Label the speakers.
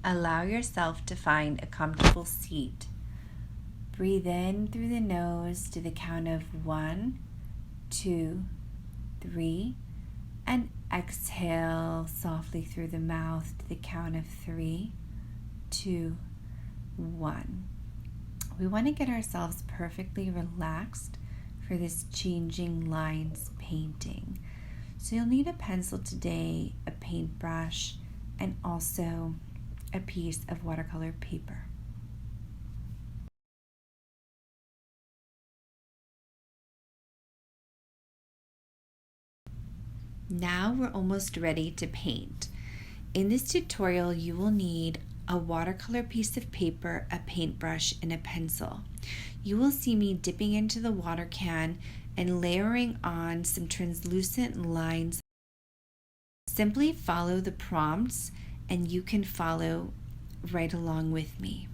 Speaker 1: Allow yourself to find a comfortable seat. Breathe in through the nose to the count of 1, 2, 3, and exhale softly through the mouth to the count of 3, 2, 1. We want to get ourselves perfectly relaxed for this changing lines painting. So you'll need a pencil today, a paintbrush, and also a piece of watercolor paper. Now we're almost ready to paint. In this tutorial, you will need a watercolor piece of paper, a paintbrush, and a pencil. You will see me dipping into the water can and layering on some translucent lines. Simply follow the prompts and you can follow right along with me.